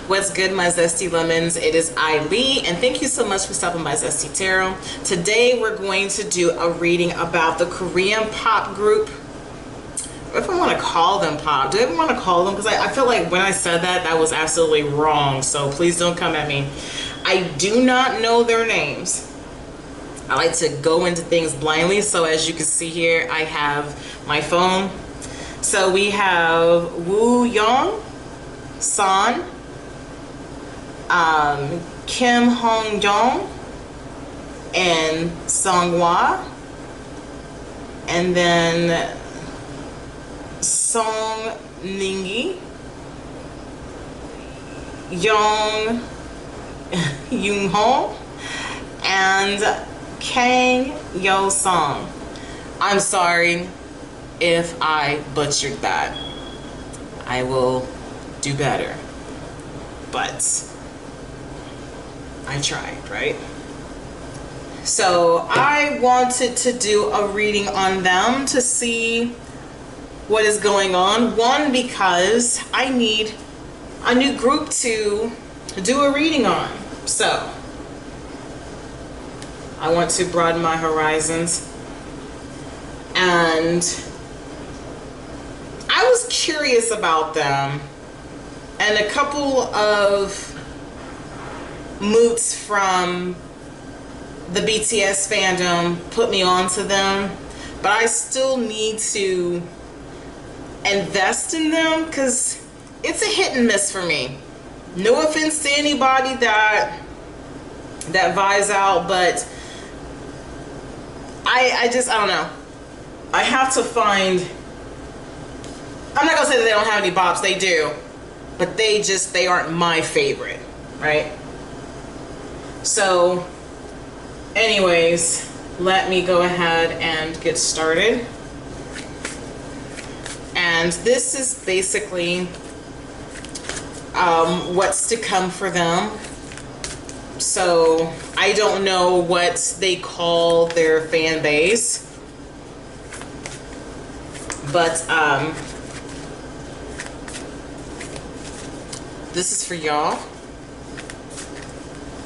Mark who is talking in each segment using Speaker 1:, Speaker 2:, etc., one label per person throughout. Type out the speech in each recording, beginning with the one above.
Speaker 1: What's good, my zesty lemons? It is Eileen, and thank you so much for stopping by Zesty Tarot. Today we're going to do a reading about the Korean pop group. If I want to call them pop, do I even want to call them? Because I feel like when I said that, that was absolutely wrong. So please don't come at me. I do not know their names. I like to go into things blindly. So as you can see here, I have my phone. So we have Woo Young San, Kim Hong Jong, and Songhwa, and then Song Ningi, Young Yoon Ho, and Kang Yo Song. I'm sorry if I butchered that. I will do better, but I tried, right? So I wanted to do a reading on them to see what is going on. One, because I need a new group to do a reading on. So I want to broaden my horizons, and I was curious about them, and a couple of moots from the BTS fandom put me onto them, but I still need to invest in them because it's a hit and miss for me. No offense to anybody that vibes out, but I don't know. I have to find, I'm not gonna say that they don't have any bops, they do, but they aren't my favorite, right? So anyways, let me go ahead and get started. And this is basically what's to come for them. So I don't know what they call their fan base, but this is for y'all.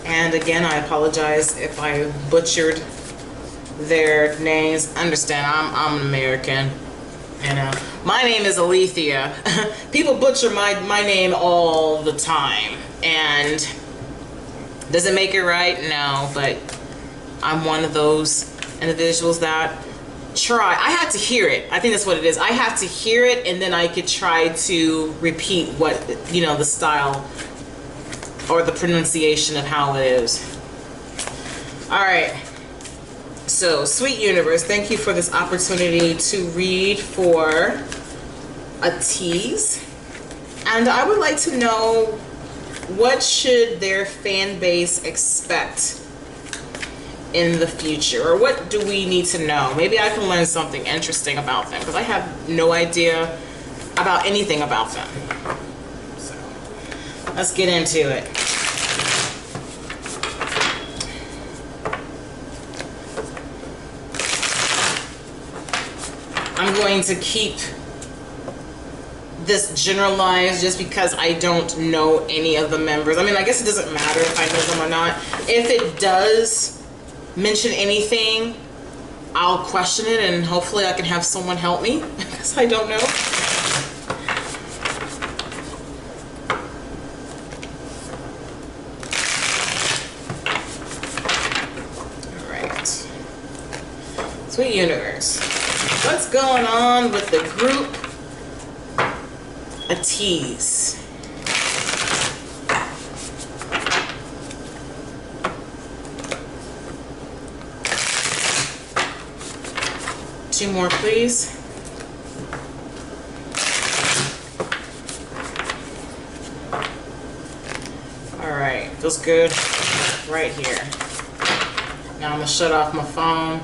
Speaker 1: And again, I apologize if I butchered their names. Understand, I'm an American. You know, my name is Alethea. People butcher my name all the time, and does it make it right? No, but I'm one of those individuals that try. I had to hear it. I think that's what it is. I have to hear it, and then I could try to repeat what, you know, the style or the pronunciation of how it is. All right. So, sweet universe, thank you for this opportunity to read for ATEEZ. And I would like to know, what should their fan base expect in the future? Or what do we need to know? Maybe I can learn something interesting about them, because I have no idea about anything about them. So, let's get into it. I'm going to keep this generalized just because I don't know any of the members. I mean, I guess it doesn't matter if I know them or not. If it does mention anything, I'll question it, and hopefully I can have someone help me because I don't know. All right. Sweet universe. What's going on with the group ATEEZ? Two more, please. All right, feels good right here. Now I'm gonna shut off my phone.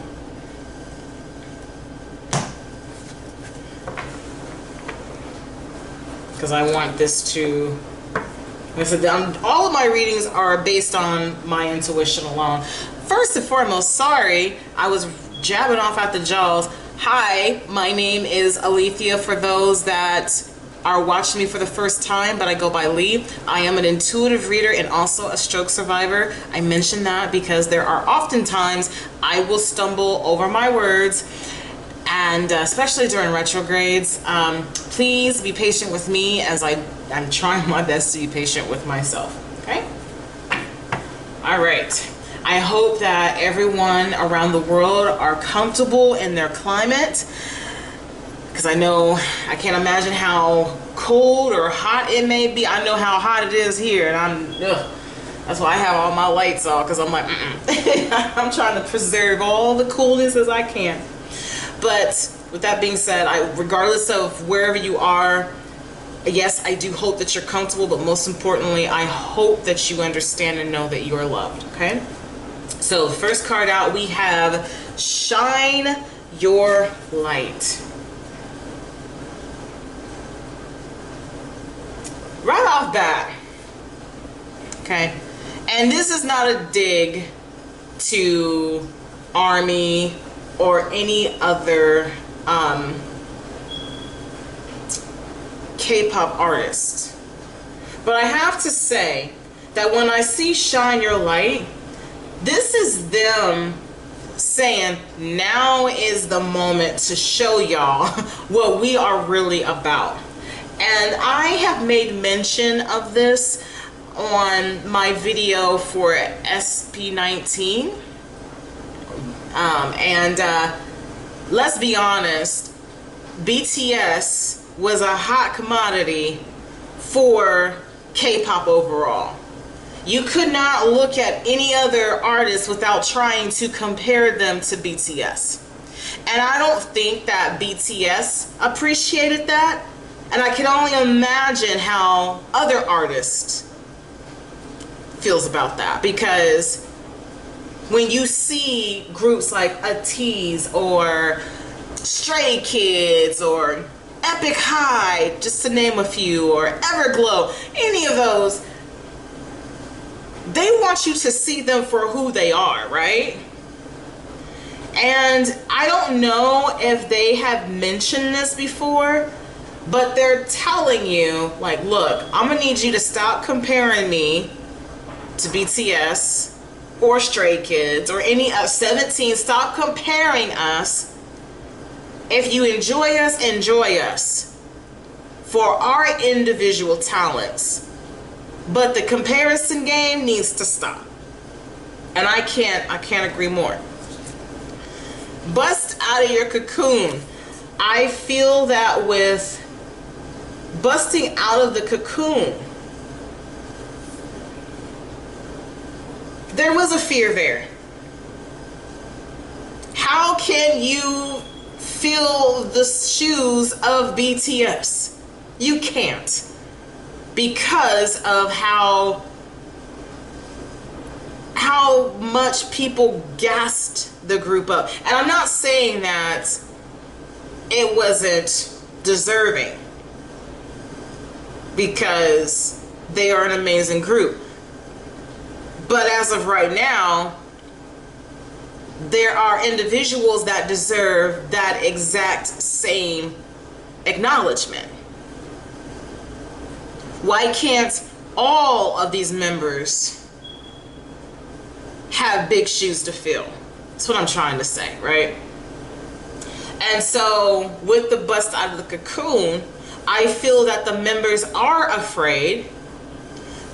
Speaker 1: Because I want this to, like I said, all of my readings are based on my intuition alone. First and foremost, sorry, I was jabbing off at the jaws. Hi, my name is Alethea, for those that are watching me for the first time, but I go by Lee. I am an intuitive reader and also a stroke survivor. I mention that because there are often times I will stumble over my words, and especially during retrogrades. Please be patient with me as I'm trying my best to be patient with myself, okay? All right. I hope that everyone around the world are comfortable in their climate, because I know I can't imagine how cold or hot it may be. I know how hot it is here, and that's why I have all my lights off, because I'm like, I'm trying to preserve all the coolness as I can. But with that being said, regardless of wherever you are, yes, I do hope that you're comfortable, but most importantly, I hope that you understand and know that you are loved, okay? So the first card out, we have Shine Your Light. Right off bat, okay, and this is not a dig to Army or any other K-pop artist, but I have to say that when I see Shine Your Light, this is them saying, now is the moment to show y'all what we are really about. And I have made mention of this on my video for SP19. Let's be honest, BTS was a hot commodity for K-pop overall. You could not look at any other artist without trying to compare them to BTS. And I don't think that BTS appreciated that. And I can only imagine how other artists feels about that, because when you see groups like ATEEZ or Stray Kids or Epic High, just to name a few, or Everglow, any of those, they want you to see them for who they are, right? And I don't know if they have mentioned this before, but they're telling you, like, look, I'm gonna need you to stop comparing me to BTS or Stray Kids or any of 17. Stop comparing us. If you enjoy us for our individual talents. But the comparison game needs to stop. And I can't agree more. Bust out of your cocoon. I feel that with busting out of the cocoon, there was a fear there. How can you fill the shoes of BTS? You can't, because of how much people gassed the group up. And I'm not saying that it wasn't deserving, because they are an amazing group. But as of right now, there are individuals that deserve that exact same acknowledgement. Why can't all of these members have big shoes to fill? That's what I'm trying to say, right? And so with the bust out of the cocoon, I feel that the members are afraid,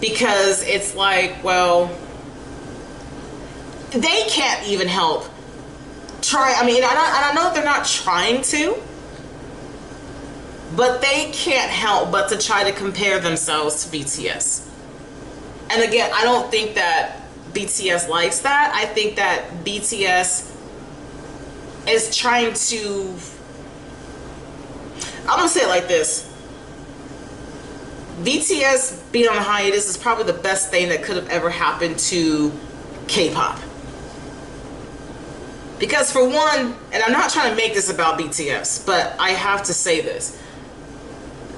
Speaker 1: because it's like, well, they can't even help try. I mean, I know they're not trying to, but they can't help but to try to compare themselves to BTS. And again, I don't think that BTS likes that. I think that BTS is trying to, I'm gonna say it like this: BTS being on hiatus is probably the best thing that could have ever happened to K-pop. Because for one, and I'm not trying to make this about BTS, but I have to say this: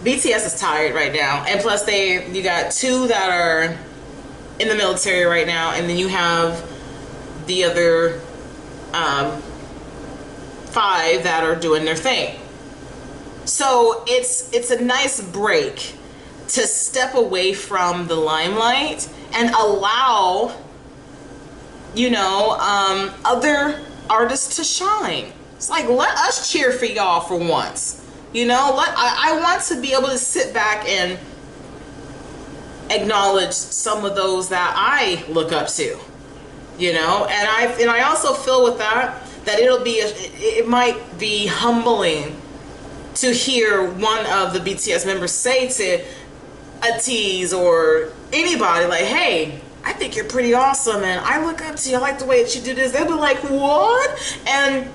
Speaker 1: BTS is tired right now, and plus you got 2 that are in the military right now, and then you have the other 5 that are doing their thing. So it's a nice break to step away from the limelight and allow, you know, other artists to shine. It's like, let us cheer for y'all for once. You know, I want to be able to sit back and acknowledge some of those that I look up to, you know. And I also feel with that it might be humbling to hear one of the BTS members say to ATEEZ or anybody, like, hey, I think you're pretty awesome and I look up to you, I like the way that you do this. They'll be like, what? And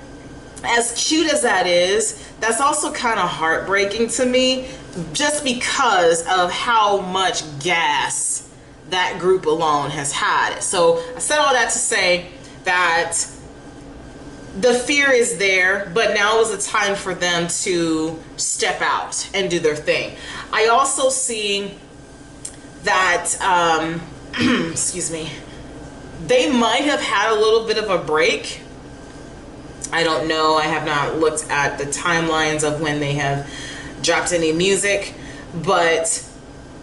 Speaker 1: as cute as that is, that's also kind of heartbreaking to me, just because of how much gas that group alone has had. So I said all that to say that the fear is there, but now is the time for them to step out and do their thing. I also see that, excuse me, they might have had a little bit of a break. I don't know. I have not looked at the timelines of when they have dropped any music, but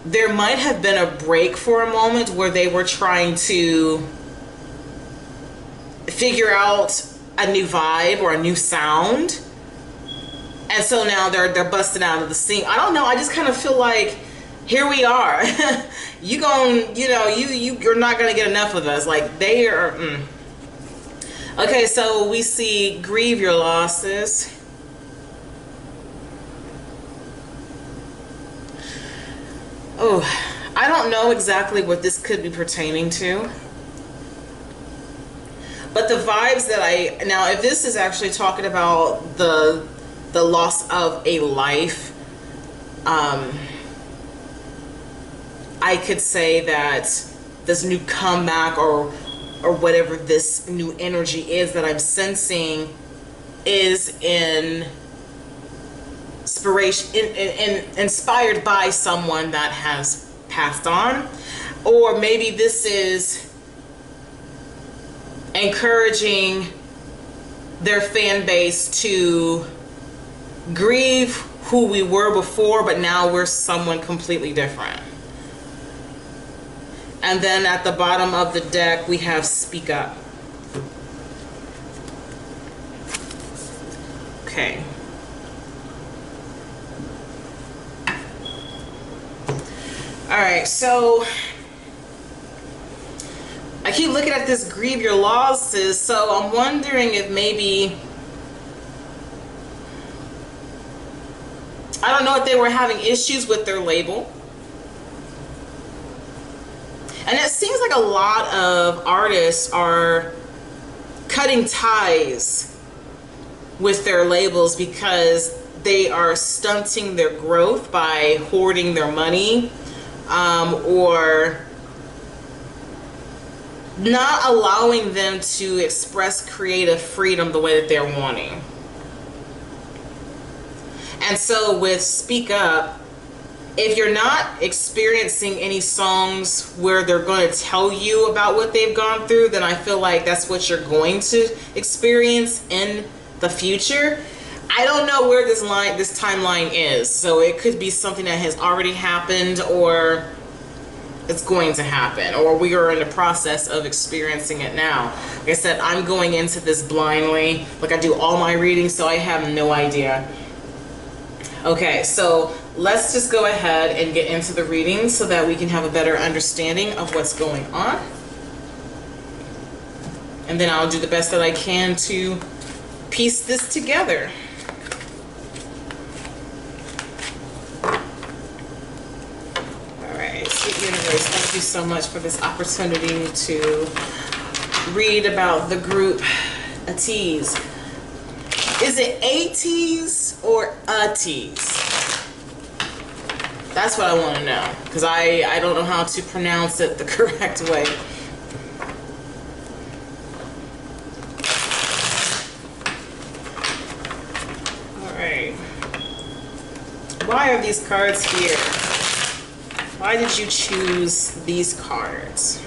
Speaker 1: there might have been a break for a moment where they were trying to figure out a new vibe or a new sound, and so now they're busting out of the scene. I don't know, I just kind of feel like, here we are. You gon', you know, you're not gonna get enough of us. Like, they are Okay, so we see grieve your losses. Oh, I don't know exactly what this could be pertaining to. But the vibes that now if this is actually talking about the loss of a life, I could say that this new comeback or whatever this new energy is that I'm sensing is inspired by someone that has passed on, or maybe this is encouraging their fan base to grieve who we were before, but now we're someone completely different. And then at the bottom of the deck we have speak up. Okay. All right, so I keep looking at this grieve your losses, so I'm wondering if maybe, I don't know if they were having issues with their label. And it seems like a lot of artists are cutting ties with their labels because they are stunting their growth by hoarding their money, or not allowing them to express creative freedom the way that they're wanting. And so with Speak Up, if you're not experiencing any songs where they're going to tell you about what they've gone through, then I feel like that's what you're going to experience in the future. I don't know where this timeline is, so it could be something that has already happened, or it's going to happen, or we are in the process of experiencing it now. Like I said, I'm going into this blindly, like I do all my readings, so I have no idea. Okay, so let's just go ahead and get into the reading so that we can have a better understanding of what's going on. And then I'll do the best that I can to piece this together. Alright, sweet universe, thank you so much for this opportunity to read about the group ATEEZ. Is it ATEEZ or ATEEZ? That's what I want to know, because I don't know how to pronounce it the correct way. Alright. Why are these cards here? Why did you choose these cards?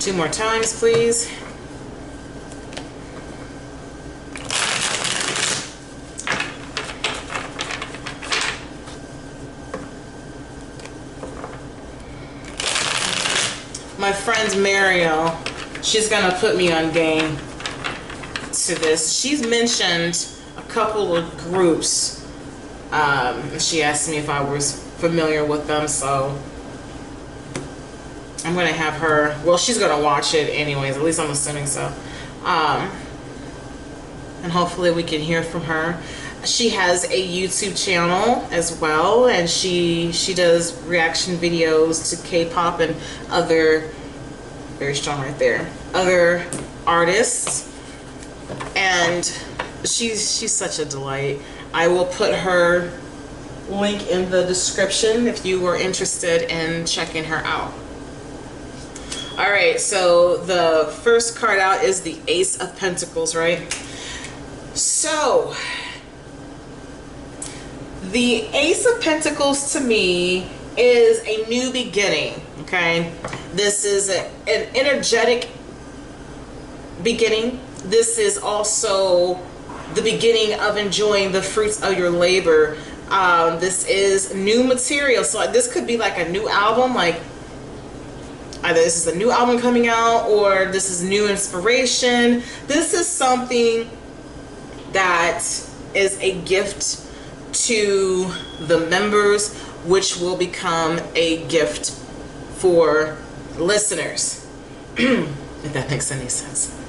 Speaker 1: 2 more times, please. My friend Mario, she's gonna put me on game to this. She's mentioned a couple of groups. She asked me if I was familiar with them, so I'm gonna have her, well, she's gonna watch it anyways, at least I'm assuming so. And hopefully we can hear from her. She has a YouTube channel as well, and she does reaction videos to K-pop and other, very strong right there, other artists, and she's such a delight. I will put her link in the description if you were interested in checking her out. All right, so the first card out is the Ace of Pentacles, right? So the Ace of Pentacles to me is a new beginning, okay? This is an energetic beginning. This is also the beginning of enjoying the fruits of your labor. This is new material. So this could be like a new album, like either this is a new album coming out or this is new inspiration. This is something that is a gift to the members, which will become a gift for listeners, if that makes any sense.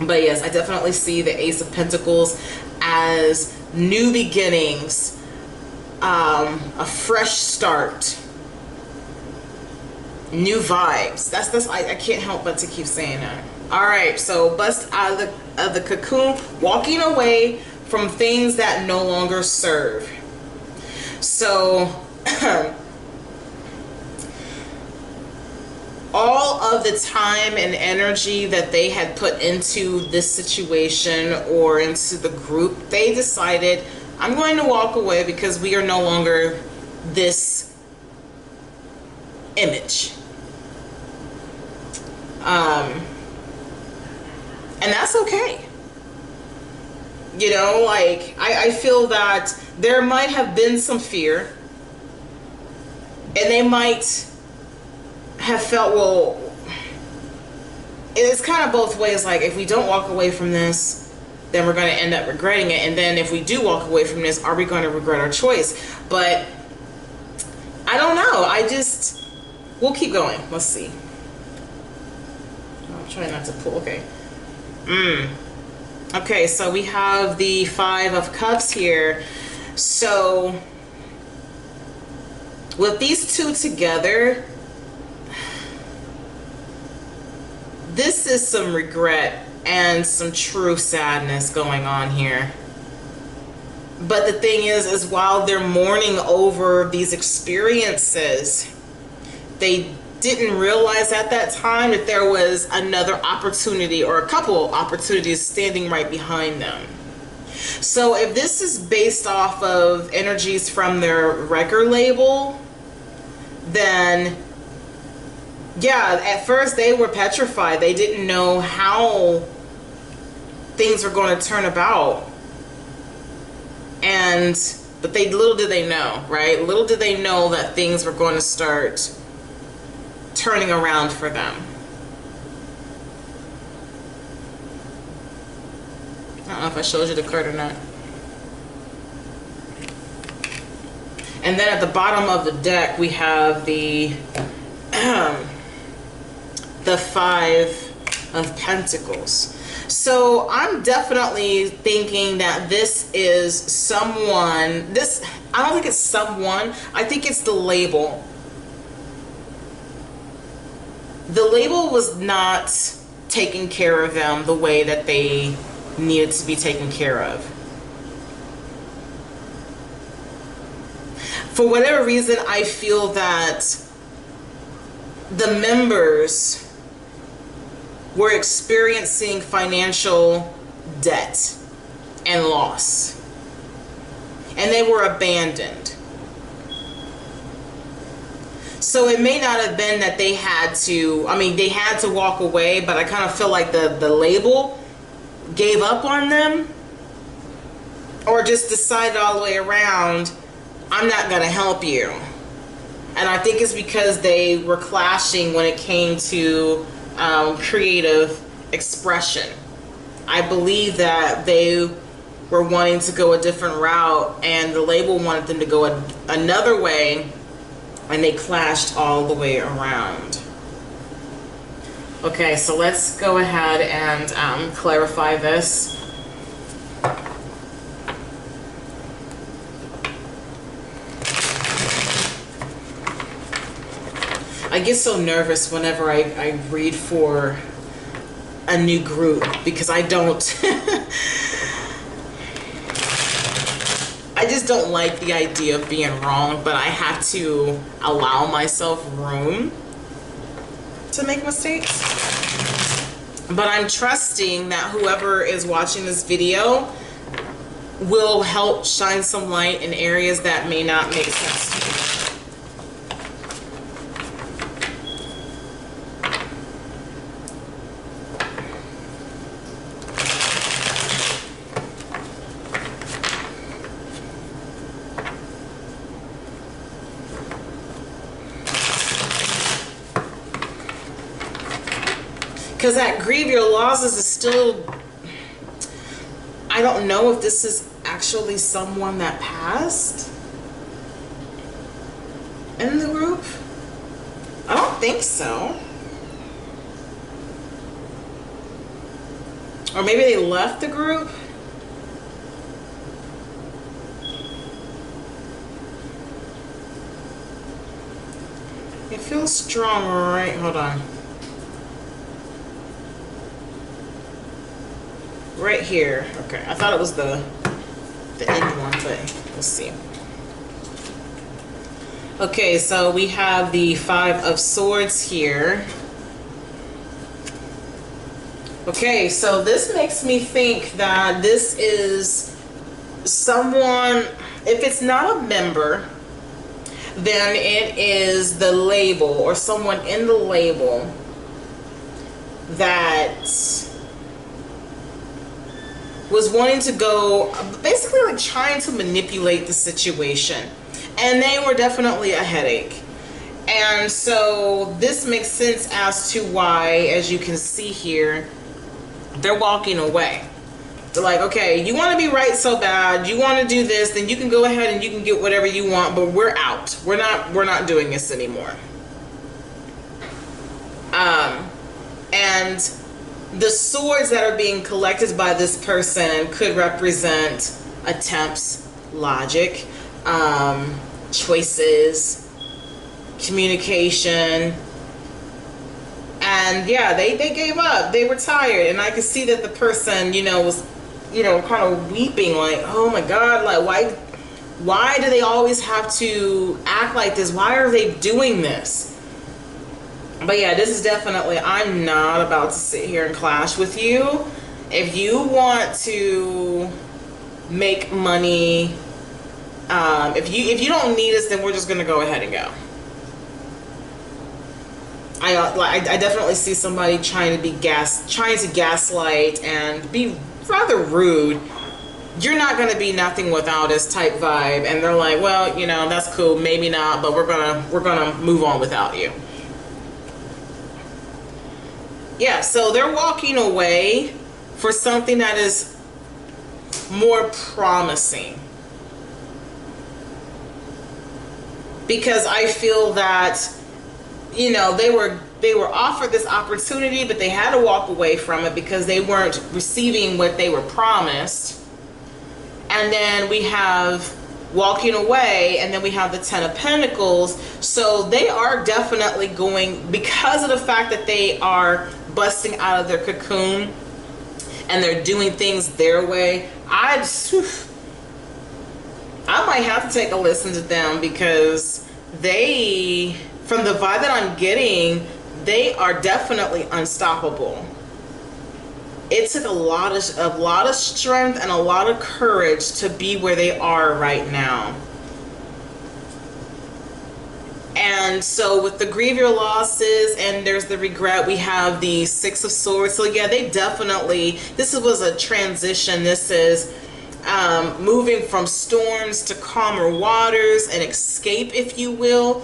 Speaker 1: But yes, I definitely see the Ace of Pentacles as new beginnings, a fresh start, new vibes. That's I can't help but to keep saying that. All right, so bust out of the cocoon, walking away from things that no longer serve. So all of the time and energy that they had put into this situation or into the group, they decided, I'm going to walk away because we are no longer this image. And that's okay. You know, like, I feel that there might have been some fear, and they might have felt, well, it's kind of both ways. Like, if we don't walk away from this, then we're going to end up regretting it. And then if we do walk away from this, are we going to regret our choice? But I don't know. We'll keep going. Let's see. I'm trying not to pull. Okay. Okay, so we have the Five of Cups here. So with these two together, this is some regret and some true sadness going on here. But the thing is while they're mourning over these experiences, they didn't realize at that time that there was another opportunity or a couple opportunities standing right behind them. So if this is based off of energies from their record label, then yeah, at first they were petrified. They didn't know how things were going to turn about. But little did they know, right? Little did they know that things were going to start turning around for them. I don't know if I showed you the card or not. And then at the bottom of the deck we have the Five of Pentacles. So I'm definitely thinking that this is someone, I don't think it's someone, I think it's the label. The label was not taking care of them the way that they needed to be taken care of. For whatever reason, I feel that the members were experiencing financial debt and loss, and they were abandoned. So it may not have been that they had to, I mean, they had to walk away, but I kind of feel like the label gave up on them, or just decided all the way around, I'm not going to help you. And I think it's because they were clashing when it came to creative expression. I believe that they were wanting to go a different route, and the label wanted them to go another way, and they clashed all the way around. Okay, so let's go ahead and clarify this. I get so nervous whenever I read for a new group, because I don't I just don't like the idea of being wrong, but I have to allow myself room to make mistakes. But I'm trusting that whoever is watching this video will help shine some light in areas that may not make sense to you. Because that grieve your losses is still, I don't know if this is actually someone that passed in the group. I don't think so. Or maybe they left the group. It feels strong, right? Hold on. Right here. Okay, I thought it was the end one, but we'll see. Okay, so we have the Five of Swords here. Okay, so this makes me think that this is someone, if it's not a member, then it is the label or someone in the label that was wanting to go, basically like trying to manipulate the situation. And they were definitely a headache. And so this makes sense as to why, as you can see here, they're walking away. They're like, okay, you want to be right so bad, you want to do this, then you can go ahead and you can get whatever you want, but we're out. We're not doing this anymore. And the swords that are being collected by this person could represent attempts, logic, choices, communication. And yeah, they gave up. They were tired. And I could see that the person, you know, was, you know, kind of weeping like, oh my God, like why do they always have to act like this? Why are they doing this? But yeah, this is definitely, I'm not about to sit here and clash with you. If you want to make money, if you don't need us, then we're just gonna go ahead and go. I definitely see somebody trying to gaslight and be rather rude. You're not gonna be nothing without us type vibe, and they're like, well, you know, that's cool, maybe not, but we're gonna move on without you. Yeah, so they're walking away for something that is more promising. Because I feel that, you know, they were offered this opportunity, but they had to walk away from it because they weren't receiving what they were promised. And then we have walking away, and then we have the Ten of Pentacles. So they are definitely going, because of the fact that they are busting out of their cocoon and they're doing things their way. I might have to take a listen to them, because they, from the vibe that I'm getting, they are definitely unstoppable. It took a lot of strength and a lot of courage to be where they are right now. And so with the grieve your losses and there's the regret, we have the Six of Swords. So yeah, they definitely, this was a transition. This is moving from storms to calmer waters, an escape, if you will.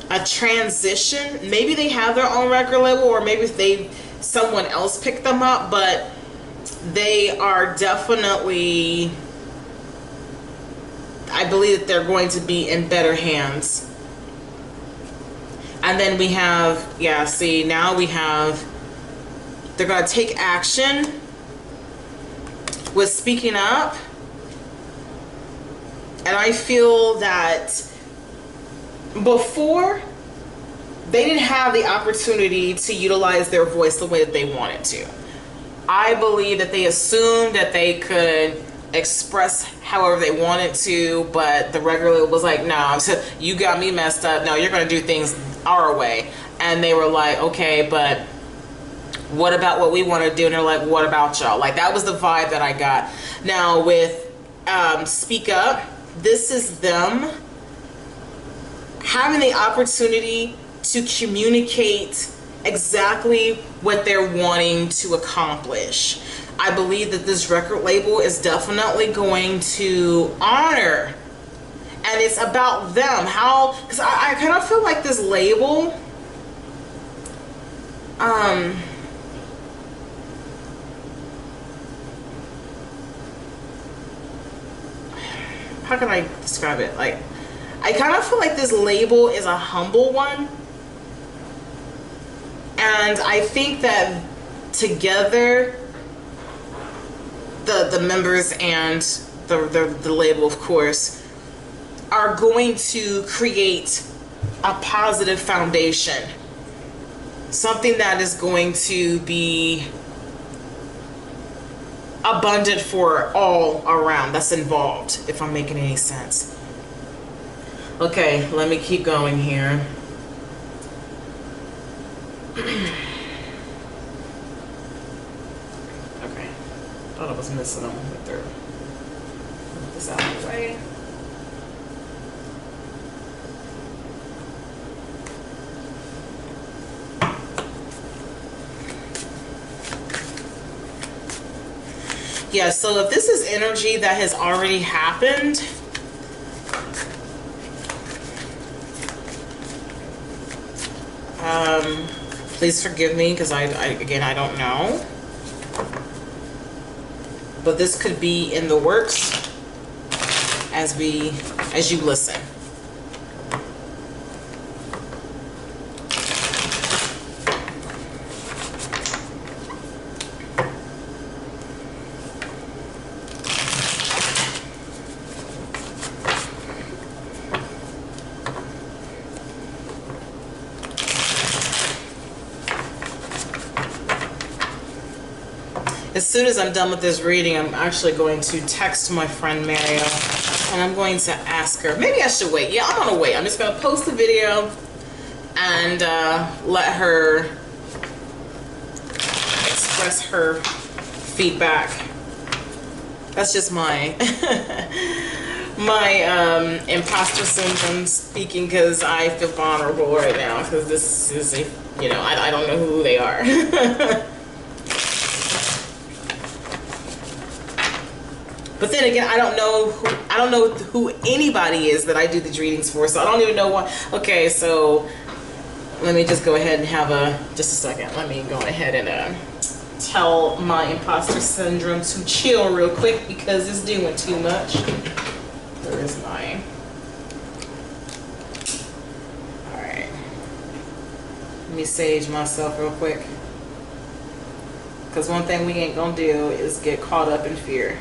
Speaker 1: A transition. Maybe they have their own record label, or maybe someone else picked them up, but they are definitely, I believe that they're going to be in better hands. And then we have, yeah, see, now we have, they're going to take action with speaking up. And I feel that before, they didn't have the opportunity to utilize their voice the way that they wanted to. I believe that they assumed that they could express however they wanted to, but the regular was like, no, you got me messed up. No, you're going to do things our way. And they were like, okay, but what about what we want to do? And they're like, what about y'all? Like, that was the vibe that I got. Now with Speak Up, this is them having the opportunity to communicate exactly what they're wanting to accomplish. I believe that this record label is definitely going to honor, and it's about them. How, because I kind of feel like this label, how can I describe it? Like, I kind of feel like this label is a humble one. And I think that together, the members and the label, of course, are going to create a positive foundation. Something that is going to be abundant for all around that's involved, if I'm making any sense. Okay, let me keep going here. Okay, thought I was missing them, but they're, put this out of the way. Yeah, so if this is energy that has already happened, please forgive me, because again, I don't know. But this could be in the works as you listen. As soon as I'm done with this reading, I'm actually going to text my friend Mario, and I'm going to ask her. Maybe I should wait. Yeah, I'm gonna wait. I'm just gonna post the video and let her express her feedback. That's just my my imposter syndrome speaking, because I feel vulnerable right now, because this is I don't know who they are. But then again, I don't know who anybody is that I do these readings for, so I don't even know what. Okay, so let me just go ahead and have just a second. Let me go ahead and tell my imposter syndrome to chill real quick, because it's doing too much. Where is my? All right. Let me sage myself real quick, because one thing we ain't gonna do is get caught up in fear.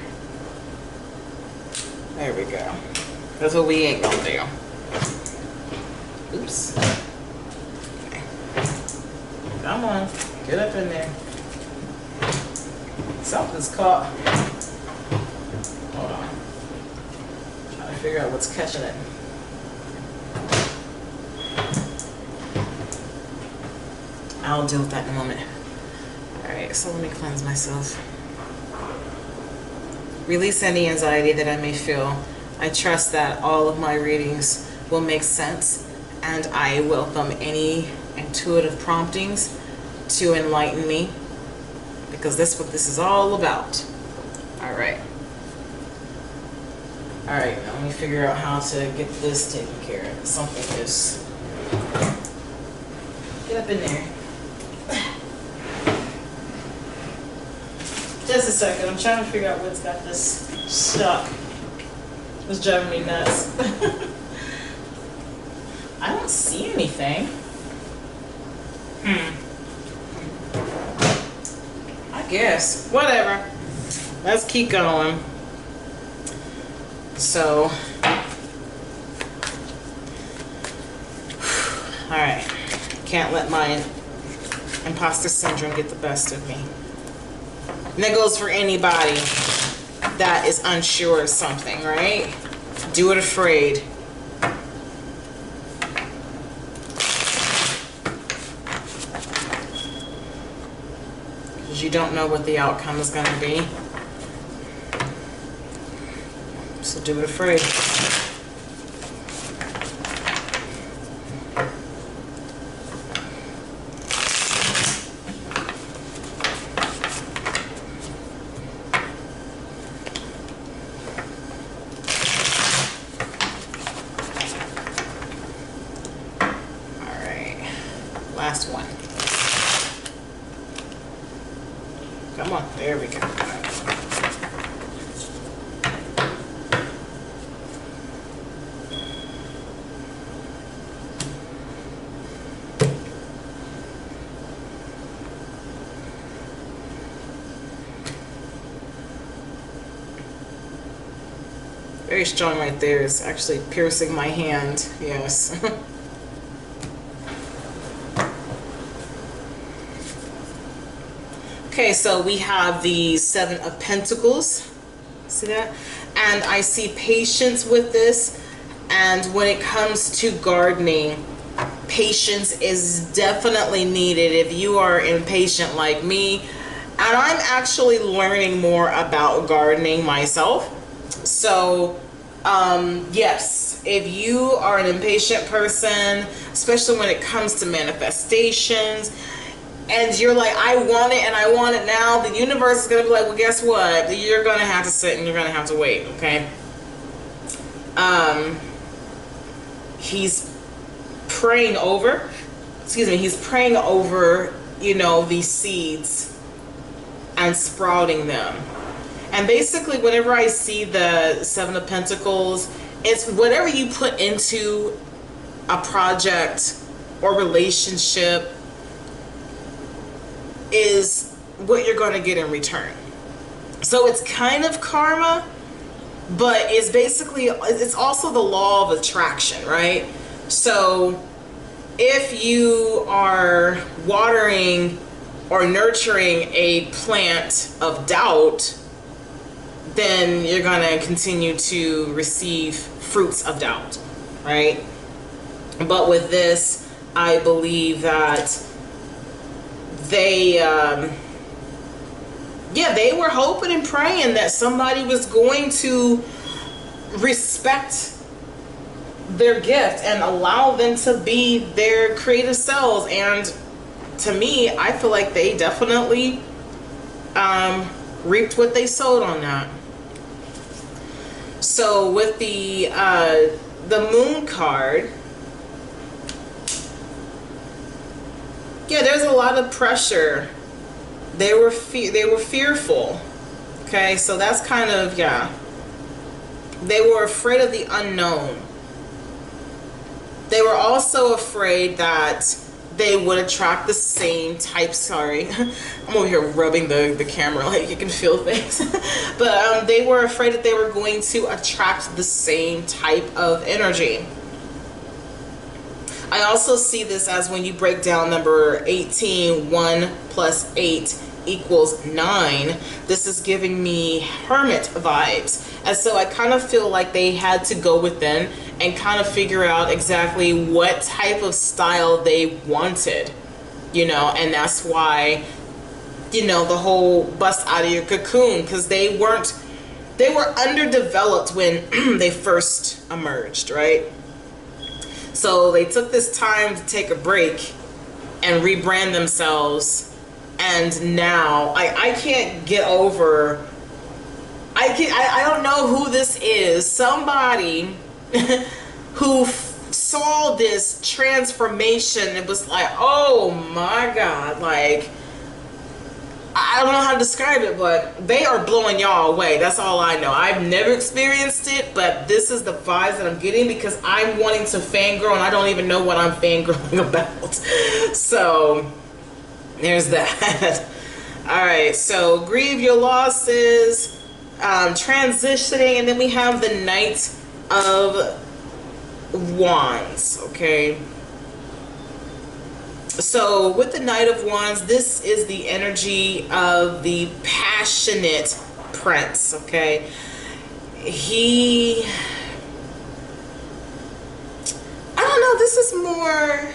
Speaker 1: There we go. That's what we ain't gonna do. Oops. Okay. Come on. Get up in there. Something's caught. Hold on. Trying to figure out what's catching it. I'll deal with that in a moment. Alright, so let me cleanse myself. Release any anxiety that I may feel. I trust that all of my readings will make sense, and I welcome any intuitive promptings to enlighten me, because that's what this is all about. All right. All right, now let me figure out how to get this taken care of. Something is... Get up in there. Just a second, I'm trying to figure out what's got this stuck. It's driving me nuts. I don't see anything. I guess. Whatever. Let's keep going. So, alright. Can't let my imposter syndrome get the best of me. And that goes for anybody that is unsure of something, right? Do it afraid. Because you don't know what the outcome is going to be. So do it afraid. Last one. Come on, there we go. Very strong right there. It's actually piercing my hand. Yes. Okay, so we have the Seven of Pentacles. See that? And I see patience with this. And when it comes to gardening, patience is definitely needed if you are impatient like me. And I'm actually learning more about gardening myself. So, yes, if you are an impatient person, especially when it comes to manifestations, and you're like, I want it and I want it now, the universe is going to be like, well, guess what? You're going to have to sit and you're going to have to wait, okay? He's praying over, he's praying over, you know, these seeds and sprouting them. And basically, whenever I see the Seven of Pentacles, it's whatever you put into a project or relationship is what you're going to get in return. So it's kind of karma, but it's basically, it's also the law of attraction, right? So if you are watering or nurturing a plant of doubt, then you're going to continue to receive fruits of doubt, right? But with this, I believe that they they were hoping and praying that somebody was going to respect their gift and allow them to be their creative selves. And to me, I feel like they definitely reaped what they sowed on that. So with the Moon card, yeah, there's a lot of pressure. They were fearful. Okay, so that's kind of, yeah. They were afraid of the unknown. They were also afraid that they would attract the same type, sorry, I'm over here rubbing the camera like you can feel things. But they were afraid that they were going to attract the same type of energy. I also see this as when you break down number 18, 1 plus 8 equals 9. This is giving me hermit vibes. And so I kind of feel like they had to go within and kind of figure out exactly what type of style they wanted, you know, and that's why, you know, the whole bust out of your cocoon, because they were underdeveloped when they first emerged, right? So they took this time to take a break and rebrand themselves, and now I can't get over. I don't know who this is. Somebody who saw this transformation and was like, oh my God, like, I don't know how to describe it, but they are blowing y'all away. That's all I know. I've never experienced it, but this is the vibes that I'm getting because I'm wanting to fangirl and I don't even know what I'm fangirling about. So there's that. All right, so grieve your losses, transitioning, and then we have the Knight of Wands, okay? So with the Knight of Wands, this is the energy of the passionate prince, okay? I don't know, this is more,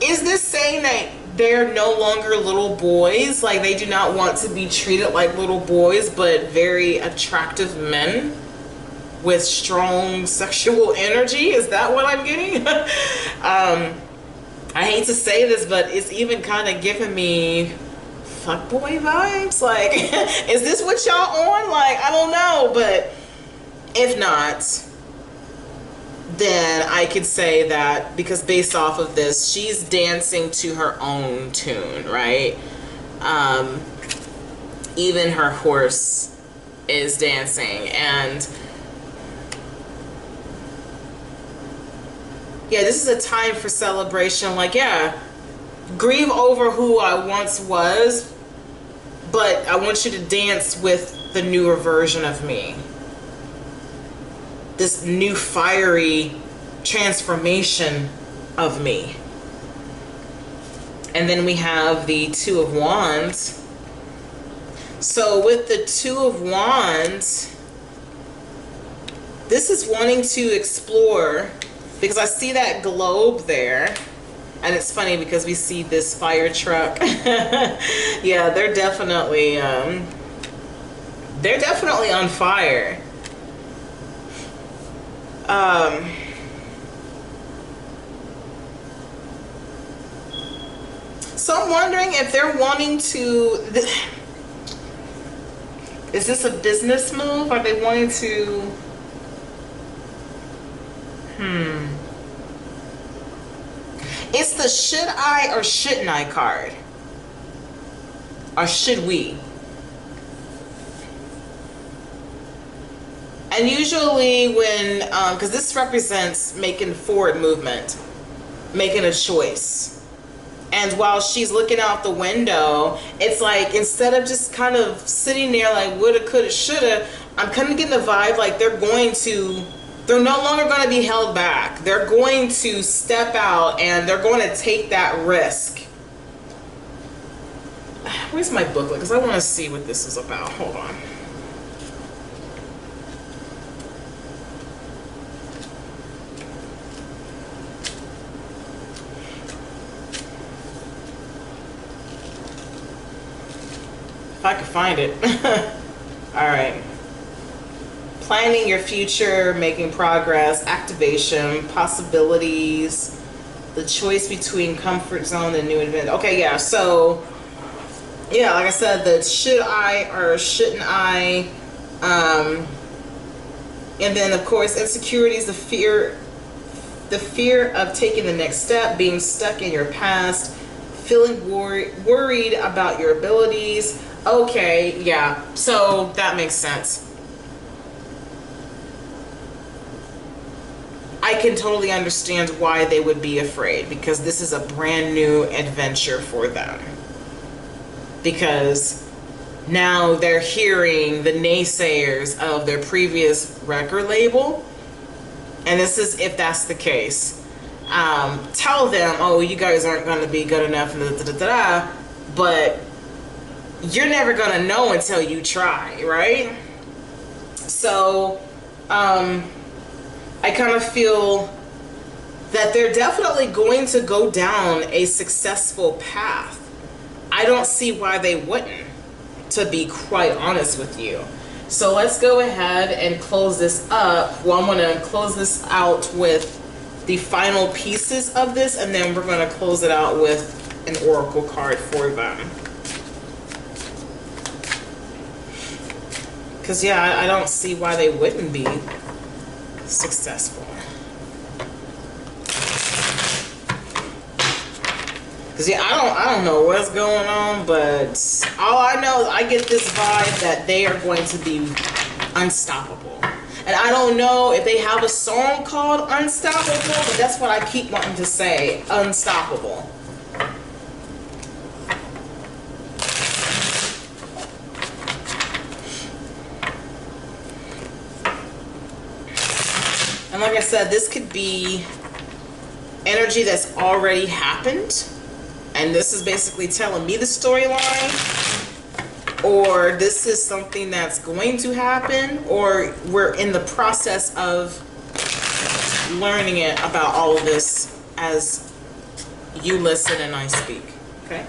Speaker 1: is this saying that they're no longer little boys? Like they do not want to be treated like little boys, but very attractive men with strong sexual energy? Is that what I'm getting? I hate to say this, but it's even kind of giving me fuckboy vibes. Like, is this what y'all on? Like, I don't know, but if not, then I could say that because based off of this, she's dancing to her own tune, right? Even her horse is dancing, and yeah, this is a time for celebration. Like, yeah, grieve over who I once was, but I want you to dance with the newer version of me. This new fiery transformation of me. And then we have the Two of Wands. So with the Two of Wands, this is wanting to explore, because I see that globe there, and it's funny because we see this fire truck. Yeah, they're definitely on fire. So I'm wondering if they're wanting to, is this a business move? Are they wanting to, it's the should I or shouldn't I card. Or should we? And usually when, because this represents making forward movement, making a choice. And while she's looking out the window, it's like, instead of just kind of sitting there like woulda, coulda, shoulda, I'm kind of getting the vibe like they're no longer going to be held back. They're going to step out and they're going to take that risk. Where's my booklet? Because I want to see what this is about. Hold on. If I could find it. All right. Planning your future, making progress, activation, possibilities, the choice between comfort zone and new adventure. Okay, yeah, so, yeah, like I said, the should I or shouldn't I, and then, of course, insecurities, the fear of taking the next step, being stuck in your past, feeling worried about your abilities. Okay, yeah, so that makes sense. I can totally understand why they would be afraid, because this is a brand new adventure for them. Because now they're hearing the naysayers of their previous record label, and this is if that's the case. Tell them, oh, you guys aren't going to be good enough, but you're never going to know until you try, right? So, I kind of feel that they're definitely going to go down a successful path. I don't see why they wouldn't, to be quite honest with you. So let's go ahead and close this up. Well, I'm going to close this out with the final pieces of this, and then we're going to close it out with an oracle card for them. Because, yeah, I don't see why they wouldn't be successful. Because, yeah, I don't know what's going on, but all I know is I get this vibe that they are going to be unstoppable. And I don't know if they have a song called Unstoppable, but that's what I keep wanting to say, unstoppable. And like I said, this could be energy that's already happened. And this is basically telling me the storyline. Or this is something that's going to happen. Or we're in the process of learning it about all of this as you listen and I speak. Okay?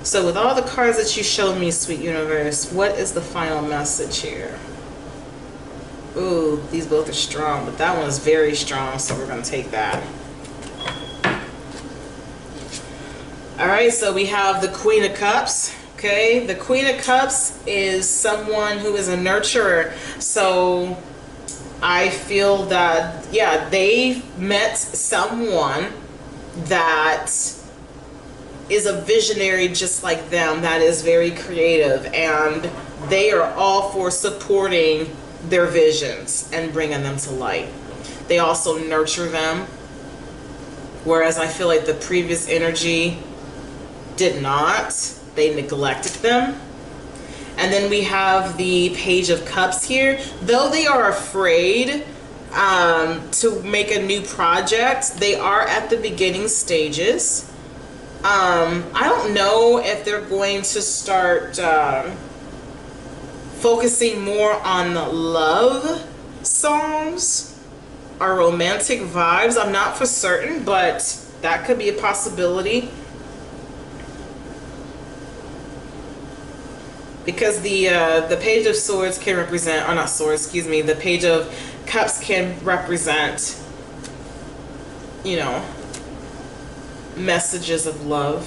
Speaker 1: So with all the cards that you showed me, sweet universe, what is the final message here? Ooh, these both are strong, but that one is very strong, so we're going to take that. Alright, so we have the Queen of Cups. Okay, the Queen of Cups is someone who is a nurturer. So I feel that, yeah, they met someone that is a visionary just like them, that is very creative, and they are all for supporting their visions and bringing them to light. They also nurture them, whereas I feel like the previous energy did not. They neglected them. And then we have the Page of Cups here. Though they are afraid to make a new project, they are at the beginning stages. I don't know if they're going to start focusing more on love songs or romantic vibes. I'm not for certain, but that could be a possibility. Because the Page of Swords can represent, or not swords, excuse me, the Page of Cups can represent, you know, messages of love.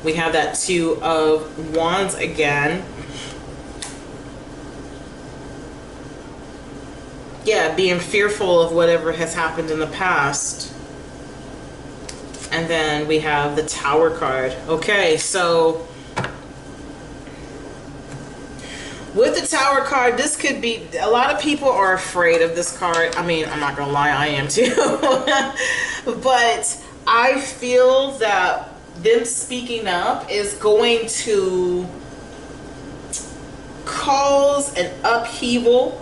Speaker 1: We have that Two of Wands again. Yeah, being fearful of whatever has happened in the past. And then we have the Tower card. Okay, so with the Tower card, this could be, a lot of people are afraid of this card. I mean, I'm not gonna lie, I am too. But I feel that them speaking up is going to cause an upheaval,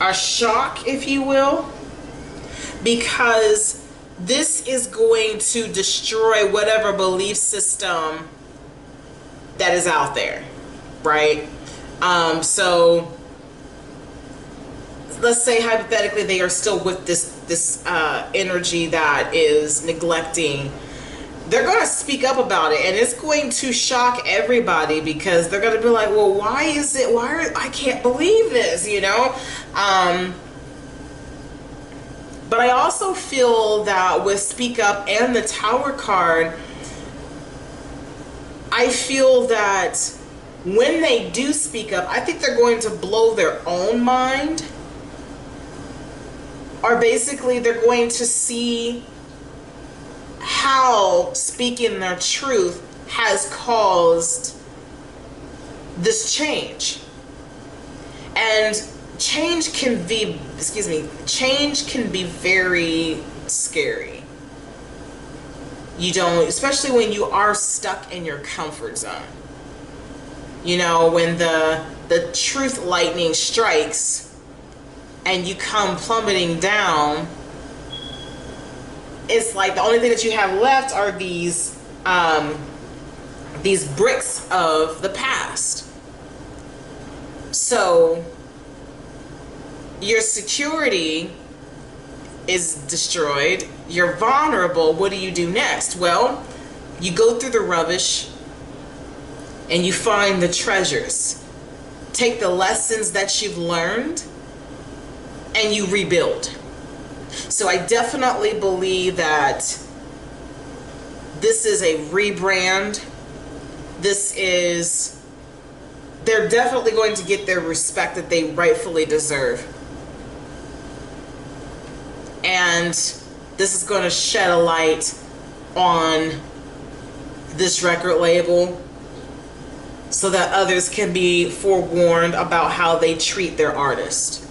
Speaker 1: a shock, if you will, because this is going to destroy whatever belief system that is out there, right? So let's say hypothetically they are still with this energy that is neglecting. They're going to speak up about it, and it's going to shock everybody, because they're going to be like, well, why is it, I can't believe this, you know? But I also feel that with Speak Up and the Tower card, I feel that when they do speak up, I think they're going to blow their own mind. Or basically they're going to see how speaking their truth has caused this change. And change can be, change can be very scary. You don't, especially when you are stuck in your comfort zone. You know, when the truth lightning strikes and you come plummeting down, it's like the only thing that you have left are these bricks of the past. So your security is destroyed. You're vulnerable. What do you do next? Well, you go through the rubbish and you find the treasures. Take the lessons that you've learned and you rebuild. So I definitely believe that this is a rebrand. They're definitely going to get their respect that they rightfully deserve. And this is going to shed a light on this record label so that others can be forewarned about how they treat their artist.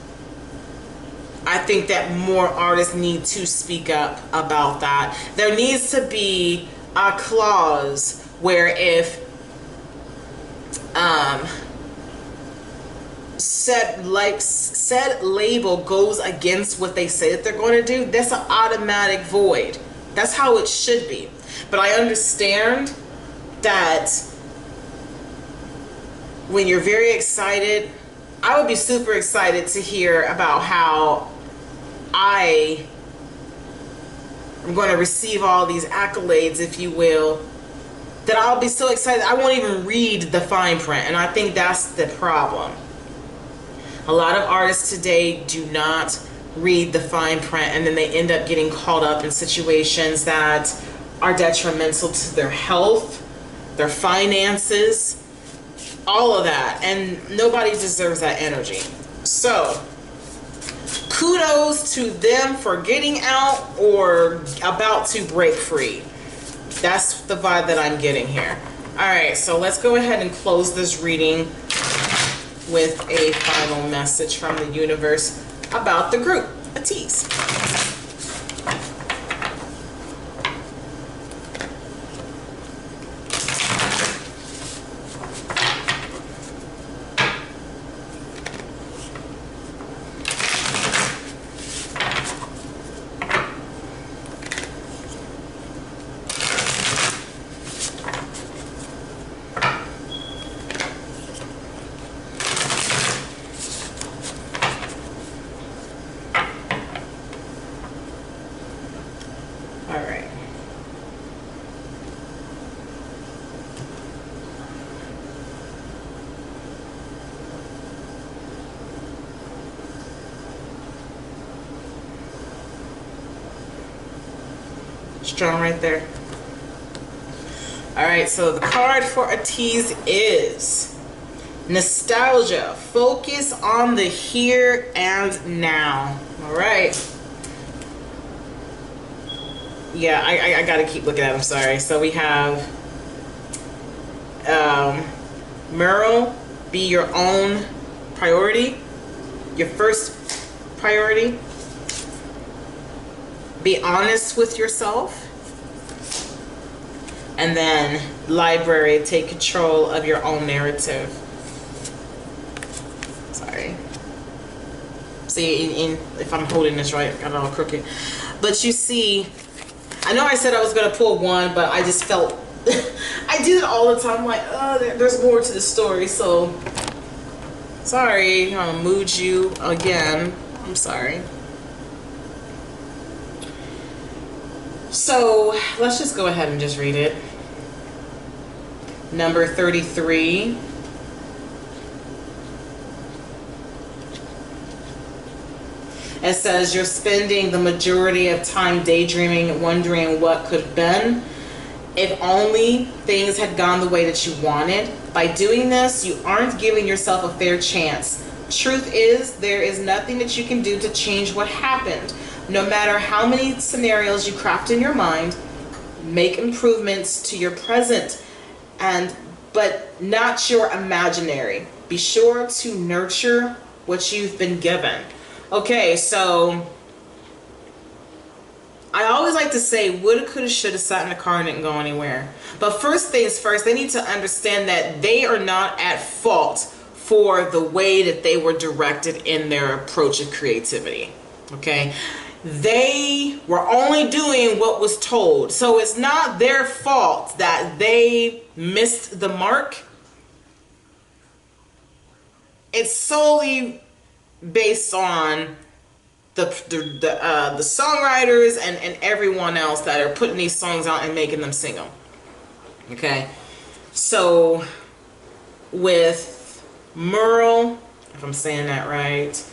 Speaker 1: I think that more artists need to speak up about that. There needs to be a clause where if said label goes against what they say that they're going to do, that's an automatic void. That's how it should be. But I understand that when you're very excited, I would be super excited to hear about how I am going to receive all these accolades, if you will, that I'll be so excited I won't even read the fine print. And I think that's the problem. A lot of artists today do not read the fine print, and then they end up getting caught up in situations that are detrimental to their health, their finances, all of that, and nobody deserves that energy. So kudos to them for getting out or about to break free. That's the vibe that I'm getting here. All right, so let's go ahead and close this reading with a final message from the universe about the group, ATEEZ. Strong right there. All right, so the card for ATEEZ is nostalgia. Focus on the here and now. All right. Yeah, I gotta keep looking at them. Sorry. So we have Merle, be your own priority, your first priority. Be honest with yourself. And then library, take control of your own narrative. Sorry. See, if I'm holding this right, I got it all crooked. But you see, I know I said I was going to pull one, but I just felt, I do it all the time, like, oh, there's more to the story. So, sorry, I'm going to mood you again. I'm sorry. So let's just go ahead and just read it. Number 33. It says you're spending the majority of time daydreaming, wondering what could have been. If only things had gone the way that you wanted. By doing this, you aren't giving yourself a fair chance. Truth is, there is nothing that you can do to change what happened. No matter how many scenarios you craft in your mind, make improvements to your present, but not your imaginary. Be sure to nurture what you've been given. Okay, so I always like to say woulda, coulda, shoulda, sat in the car and didn't go anywhere. But first things first, they need to understand that they are not at fault for the way that they were directed in their approach of creativity. Okay? They were only doing what was told. So it's not their fault that they missed the mark. it's solely based on the songwriters and everyone else that are putting these songs out and making them sing them. Okay, so with Merle, if I'm saying that right,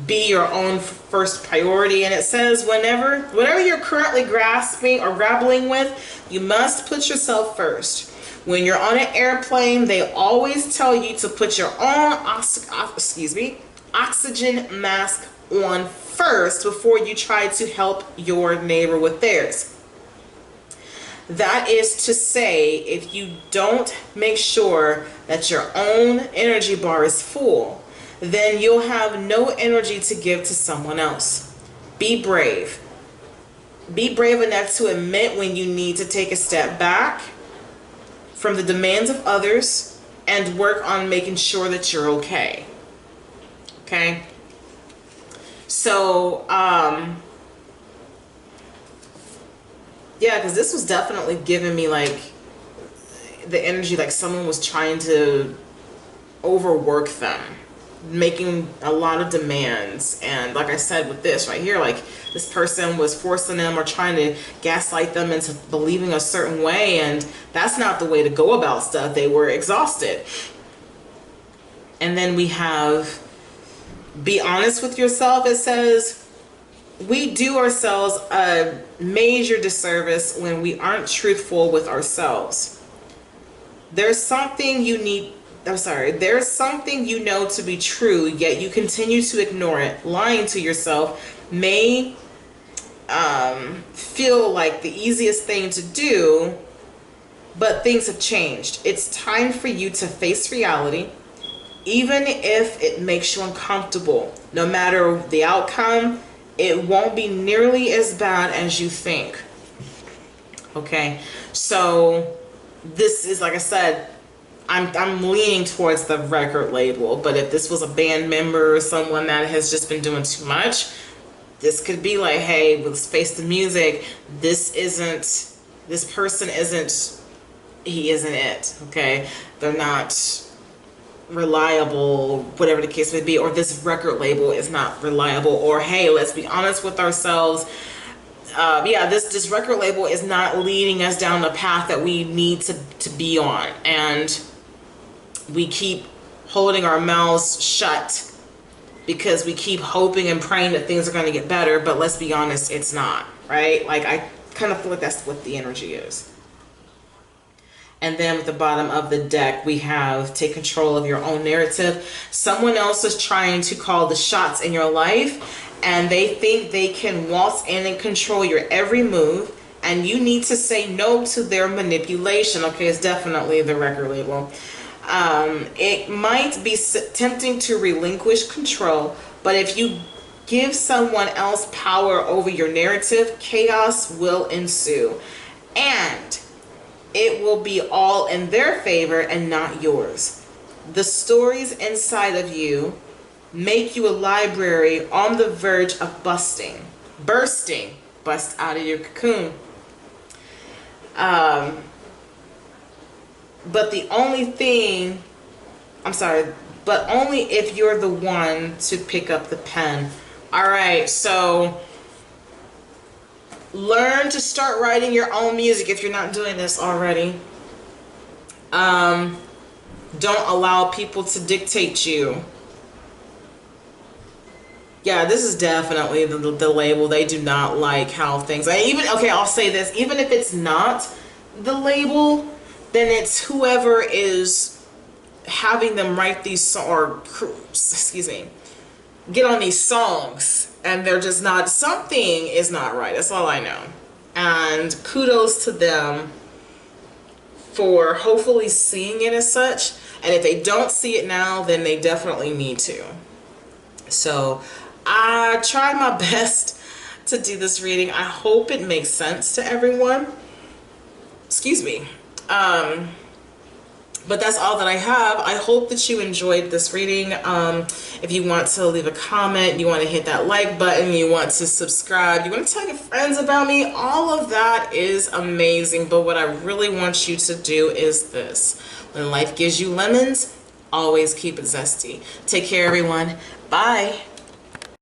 Speaker 1: be your own first priority, and it says whatever you're currently grasping or grappling with, you must put yourself first. When you're on an airplane, they always tell you to put your own oxygen mask on first before you try to help your neighbor with theirs. That is to say, if you don't make sure that your own energy bar is full, then you'll have no energy to give to someone else. Be brave. Be brave enough to admit when you need to take a step back from the demands of others and work on making sure that you're okay. Okay? So, yeah, because this was definitely giving me like the energy like someone was trying to overwork them, making a lot of demands. And like I said with this right here, like this person was forcing them or trying to gaslight them into believing a certain way, and that's not the way to go about stuff. They were exhausted. And then we have be honest with yourself. It says we do ourselves a major disservice when we aren't truthful with ourselves. There's something there's something you know to be true, yet you continue to ignore it. Lying to yourself may feel like the easiest thing to do, but things have changed. It's time for you to face reality, even if it makes you uncomfortable. No matter the outcome, it won't be nearly as bad as you think. Okay, so this is, like I said, I'm leaning towards the record label, but if this was a band member or someone that has just been doing too much, this could be like, hey, let's face the music. This person isn't it, okay? They're not reliable, whatever the case may be, or this record label is not reliable, or hey, let's be honest with ourselves. This record label is not leading us down the path that we need to be on, and we keep holding our mouths shut because we keep hoping and praying that things are going to get better, but let's be honest, it's not, right? Like, I kind of feel like that's what the energy is. And then at the bottom of the deck, we have take control of your own narrative. Someone else is trying to call the shots in your life, and they think they can waltz in and control your every move, and you need to say no to their manipulation. Okay, it's definitely the record label. It might be tempting to relinquish control, but if you give someone else power over your narrative, chaos will ensue. And it will be all in their favor and not yours. The stories inside of you make you a library on the verge of bursting. Bust out of your cocoon. But only if you're the one to pick up the pen. All right, so learn to start writing your own music if you're not doing this already. Don't allow people to dictate you. Yeah, this is definitely the label. They do not like how things. I'll say this. Even if it's not the label, then it's whoever is having them write these get on these songs, and they're just not. Something is not right. That's all I know. And kudos to them for hopefully seeing it as such. And if they don't see it now, then they definitely need to. So I tried my best to do this reading. I hope it makes sense to everyone. Excuse me. But that's all that I have. I hope that you enjoyed this reading. If you want to leave a comment, you want to hit that like button, you want to subscribe, you want to tell your friends about me, all of that is amazing. But what I really want you to do is this. When life gives you lemons, always keep it zesty. Take care, everyone. Bye.